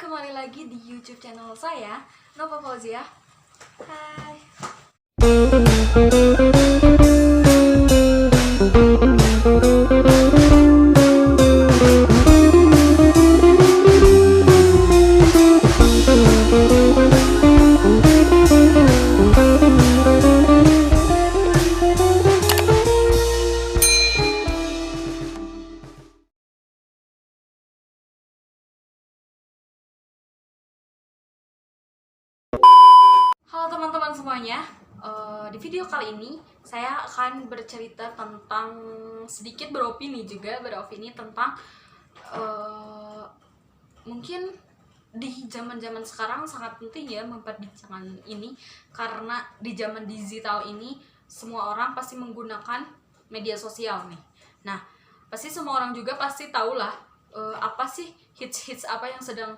kembali lagi di YouTube channel saya, Nova Fauzia. Hai. Halo teman-teman semuanya, di video kali ini saya akan bercerita tentang sedikit beropini tentang mungkin di zaman-zaman sekarang sangat penting ya memperbincangkan ini, karena di zaman digital ini semua orang pasti menggunakan media sosial nih. Nah, pasti semua orang juga pasti tahulah apa sih hits apa yang sedang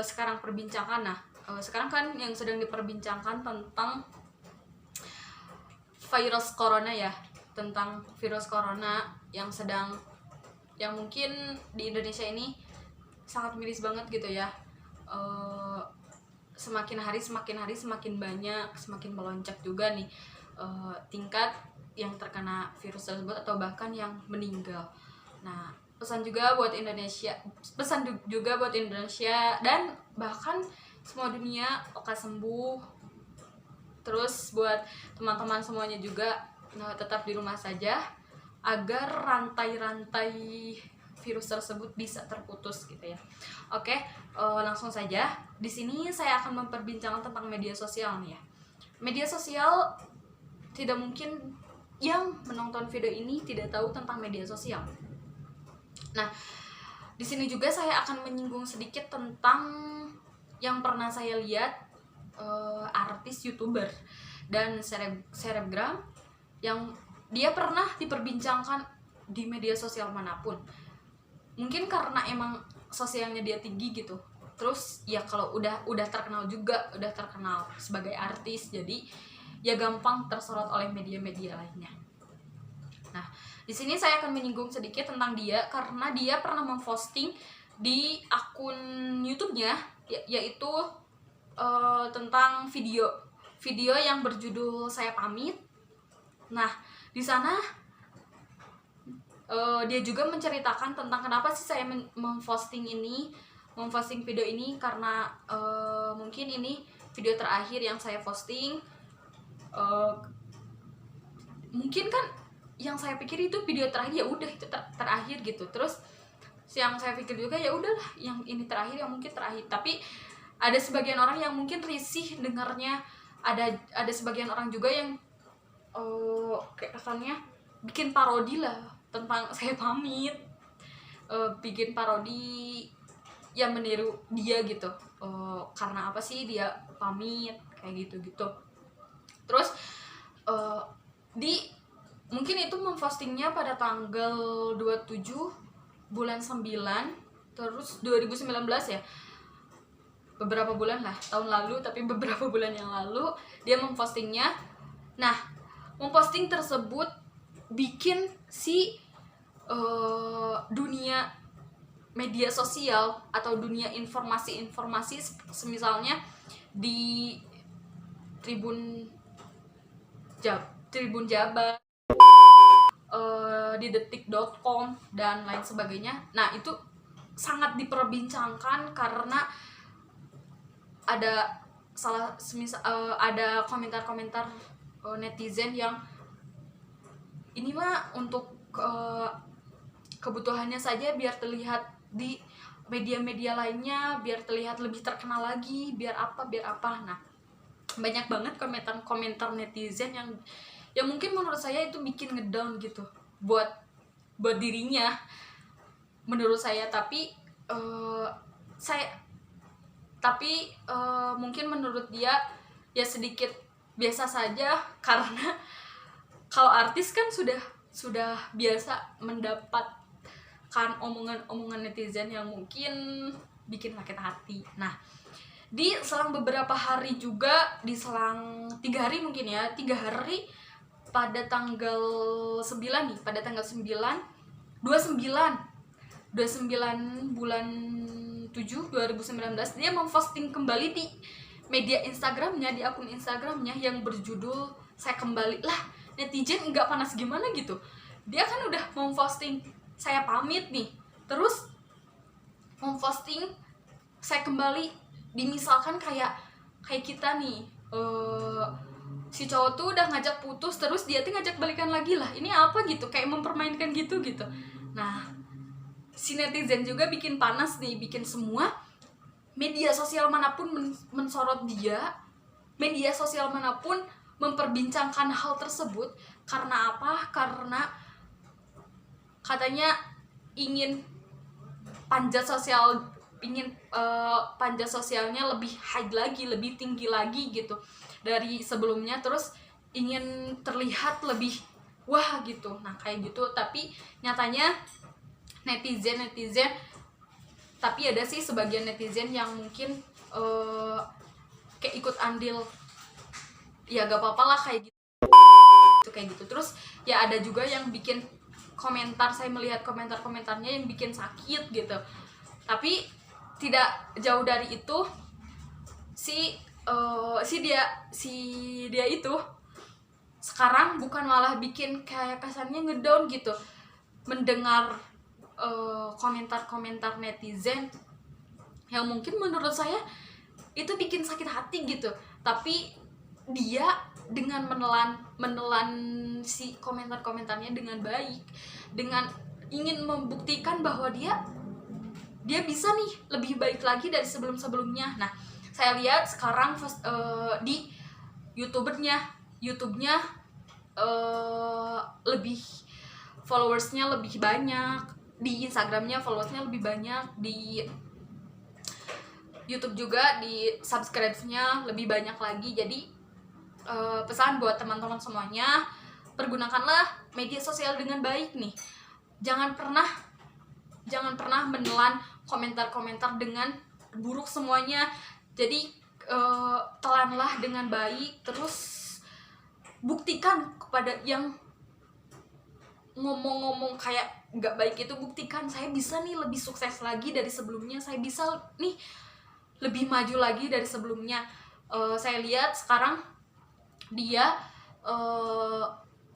sekarang perbincangan. Nah, sekarang kan yang sedang diperbincangkan tentang virus corona ya, tentang virus corona yang mungkin di Indonesia ini sangat miris banget gitu ya. Semakin hari semakin banyak, semakin melonjak juga nih tingkat yang terkena virus tersebut atau bahkan yang meninggal. Nah, pesan juga buat Indonesia dan bahkan semua dunia lekas sembuh. Terus buat teman-teman semuanya juga tetap di rumah saja agar rantai-rantai virus tersebut bisa terputus gitu ya. Oke, langsung saja. Di sini saya akan memperbincangkan tentang media sosial nih ya. Media sosial, tidak mungkin yang menonton video ini tidak tahu tentang media sosial. Nah, di sini juga saya akan menyinggung sedikit tentang yang pernah saya lihat artis, YouTuber, dan selebgram yang dia pernah diperbincangkan di media sosial manapun. Mungkin karena emang sosialnya dia tinggi gitu. Terus ya kalau udah terkenal sebagai artis, jadi ya gampang tersorot oleh media-media lainnya. Nah, di sini saya akan menyinggung sedikit tentang dia karena dia pernah memposting di akun YouTube-nya yaitu tentang video yang berjudul Saya Pamit. Nah, di sana dia juga menceritakan tentang kenapa sih saya memposting video ini, karena mungkin ini video terakhir yang saya posting. Mungkin kan yang saya pikir itu video terakhir, ya udah itu terakhir gitu. Terus yang saya pikir juga ya udahlah yang ini terakhir, yang mungkin terakhir. Tapi ada sebagian orang yang mungkin risih dengarnya, ada sebagian orang juga yang kayak kesannya bikin parodi lah tentang Saya Pamit, bikin parodi yang meniru dia gitu. Karena apa sih dia pamit kayak gitu. Terus mungkin itu mempostingnya pada tanggal 27 bulan 9 terus 2019 ya, beberapa bulan lah, tahun lalu, tapi beberapa bulan yang lalu dia mempostingnya. Nah, memposting tersebut bikin si dunia media sosial atau dunia informasi semisalnya di Tribun Jabar, di detik.com dan lain sebagainya. Nah, itu sangat diperbincangkan karena ada ada komentar-komentar netizen yang ini mah untuk kebutuhannya saja, biar terlihat di media-media lainnya, biar terlihat lebih terkenal lagi, biar apa. Nah, banyak banget komentar netizen yang mungkin menurut saya itu bikin ngedown gitu buat dirinya, menurut saya. Mungkin menurut dia ya sedikit biasa saja, karena kalau artis kan sudah biasa mendapatkan omongan netizen yang mungkin bikin sakit hati. Nah, di selang beberapa hari juga, di selang 3 hari mungkin ya, 3 hari pada tanggal 9 nih, pada tanggal 29 bulan 2019 dia memposting kembali di media Instagramnya, di akun Instagramnya yang berjudul "Saya Kembali". Lah, netizen nggak panas gimana gitu. Dia kan udah memposting "Saya pamit" nih, terus memposting "Saya Kembali". Dimisalkan kayak kita nih, si cowok tuh udah ngajak putus, terus dia tuh ngajak balikan lagi. Lah ini apa gitu, kayak mempermainkan gitu. Nah, si netizen juga bikin panas nih, bikin semua media sosial manapun mensorot dia, media sosial manapun memperbincangkan hal tersebut. Karena apa? Karena katanya ingin panjat sosialnya lebih high lagi, lebih tinggi lagi gitu dari sebelumnya, terus ingin terlihat lebih wah gitu. Nah kayak gitu, tapi nyatanya netizen tapi ada sih sebagian netizen yang mungkin kayak ikut andil, ya gak apa-apa lah kayak gitu. Terus ya ada juga yang bikin komentar, saya melihat komentarnya yang bikin sakit gitu. Tapi tidak jauh dari itu, si dia itu sekarang bukan malah bikin kayak kesannya ngedown gitu mendengar komentar netizen yang mungkin menurut saya itu bikin sakit hati gitu. Tapi dia dengan menelan si komentarnya dengan baik, dengan ingin membuktikan bahwa dia bisa nih lebih baik lagi dari sebelumnya. Nah, saya lihat sekarang di YouTube-nya lebih followersnya lebih banyak, di Instagramnya followersnya lebih banyak, di YouTube juga di subscribe-nya lebih banyak lagi. Jadi pesan buat teman-teman semuanya, pergunakanlah media sosial dengan baik nih. Jangan pernah menelan komentar-komentar dengan buruk semuanya. Jadi telanlah dengan baik, terus buktikan kepada yang ngomong-ngomong kayak nggak baik itu, buktikan saya bisa nih lebih sukses lagi dari sebelumnya, saya bisa nih lebih maju lagi dari sebelumnya. Saya lihat sekarang dia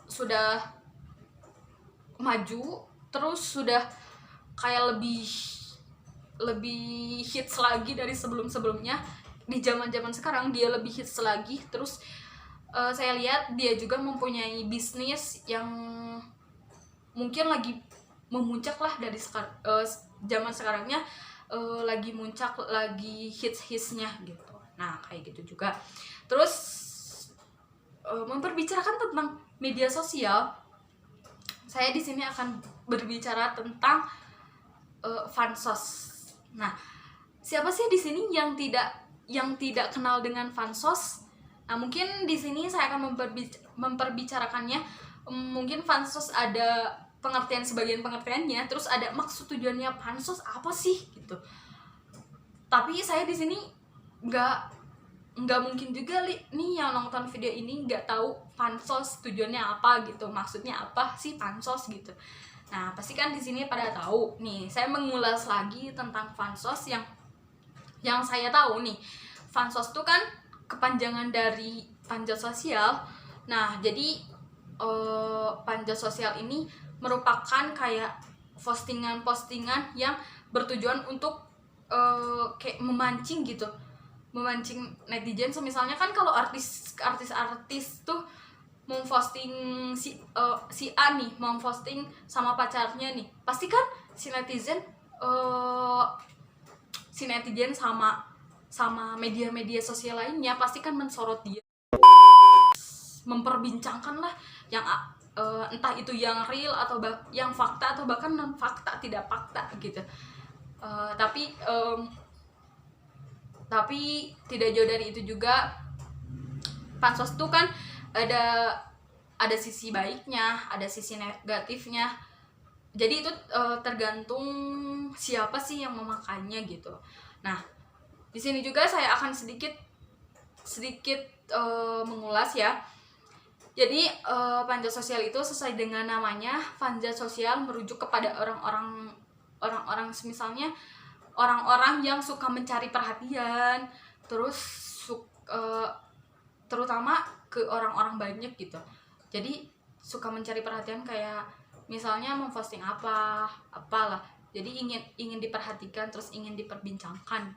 sudah maju, terus sudah kayak lebih hits lagi dari sebelumnya. Di zaman sekarang dia lebih hits lagi. Terus saya lihat dia juga mempunyai bisnis yang mungkin lagi memuncak lah dari zaman sekarangnya, lagi muncak, lagi hitsnya gitu. Nah kayak gitu juga. Terus memperbicarakan tentang media sosial, saya di sini akan berbicara tentang fansos. Nah, siapa sih di sini yang tidak kenal dengan fansos? Nah, mungkin di sini saya akan memperbicarakannya. Mungkin fansos ada sebagian pengertiannya, terus ada maksud tujuannya pansos apa sih gitu. Tapi saya di sini nggak mungkin juga nih yang nonton video ini nggak tahu pansos tujuannya apa gitu, maksudnya apa sih pansos gitu. Nah pasti kan di sini pada tahu nih. Saya mengulas lagi tentang fansos yang saya tahu nih. Fansos itu kan kepanjangan dari panjat sosial. Nah jadi panjat sosial ini merupakan kayak postingan-postingan yang bertujuan untuk kayak memancing gitu, memancing netizen. Misalnya kan kalau artis tuh memposting si A nih, memposting sama pacarnya nih, pasti kan si netizen sama media-media sosial lainnya pasti kan mensorot dia, memperbincangkan lah yang entah itu yang real atau yang fakta atau bahkan non fakta, tidak fakta gitu. Tapi tidak jauh dari itu juga, pansos tuh kan ada sisi baiknya, ada sisi negatifnya. Jadi itu tergantung siapa sih yang memakainya gitu. Nah, di sini juga saya akan sedikit mengulas ya. Jadi panjat sosial itu sesuai dengan namanya, panjat sosial merujuk kepada orang-orang misalnya orang-orang yang suka mencari perhatian, terus terutama ke orang-orang banyak gitu. Jadi suka mencari perhatian kayak misalnya memposting apalah. Jadi ingin diperhatikan, terus ingin diperbincangkan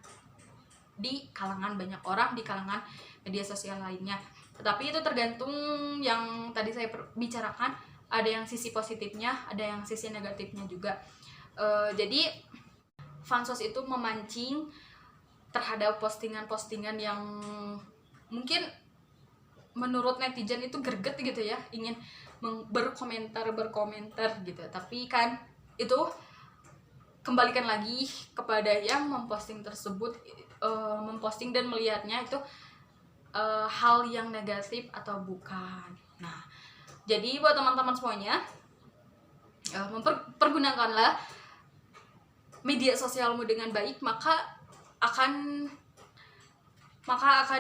di kalangan banyak orang, di kalangan media sosial lainnya. Tetapi itu tergantung yang tadi saya bicarakan, ada yang sisi positifnya, ada yang sisi negatifnya juga. Jadi Fansos itu memancing terhadap postingan-postingan yang mungkin menurut netizen itu greget gitu ya, ingin berkomentar gitu. Tapi kan itu kembalikan lagi kepada yang memposting tersebut, memposting dan melihatnya itu hal yang negatif atau bukan. Nah, jadi buat teman-teman semuanya, pergunakanlah media sosialmu dengan baik, maka akan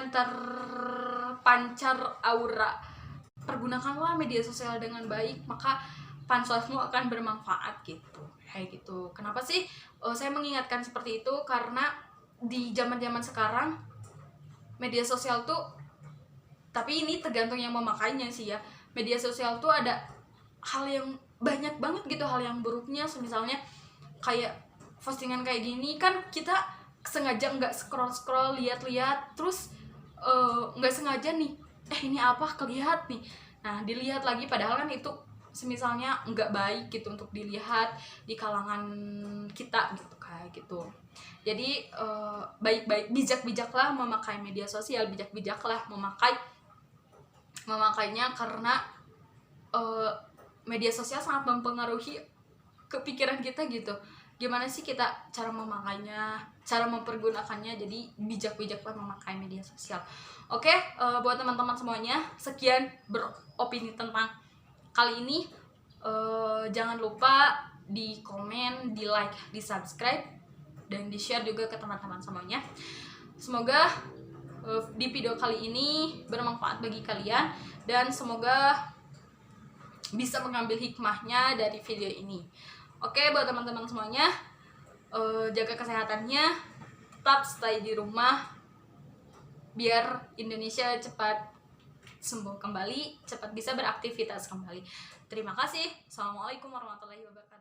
terpancar aura. Pergunakanlah media sosial dengan baik, maka pansosmu akan bermanfaat gitu. Kayak gitu. Kenapa sih saya mengingatkan seperti itu? Karena di zaman-zaman sekarang media sosial tuh, tapi ini tergantung yang memakainya sih ya. Media sosial tuh ada hal yang banyak banget gitu, hal yang buruknya. Misalnya kayak postingan kayak gini kan, kita sengaja nggak scroll lihat-lihat, terus nggak sengaja nih, ini apa kelihat nih, nah dilihat lagi, padahal kan itu semisalnya nggak baik gitu untuk dilihat di kalangan kita gitu, kayak gitu. Jadi baik-baik, bijak-bijaklah memakai media sosial, bijak-bijaklah memakainya, karena media sosial sangat mempengaruhi kepikiran kita gitu. Gimana sih kita cara memakainya, cara mempergunakannya. Jadi bijak-bijaklah memakai media sosial. Oke, buat teman-teman semuanya, sekian beropini tentang kali ini. Jangan lupa di komen, di like, di subscribe, dan di share juga ke teman-teman semuanya. Semoga di video kali ini bermanfaat bagi kalian, dan semoga bisa mengambil hikmahnya dari video ini. Oke, buat teman-teman semuanya, jaga kesehatannya, tetap stay di rumah biar Indonesia cepat sembuh kembali, cepat bisa beraktivitas kembali. Terima kasih. Assalamualaikum warahmatullahi wabarakatuh.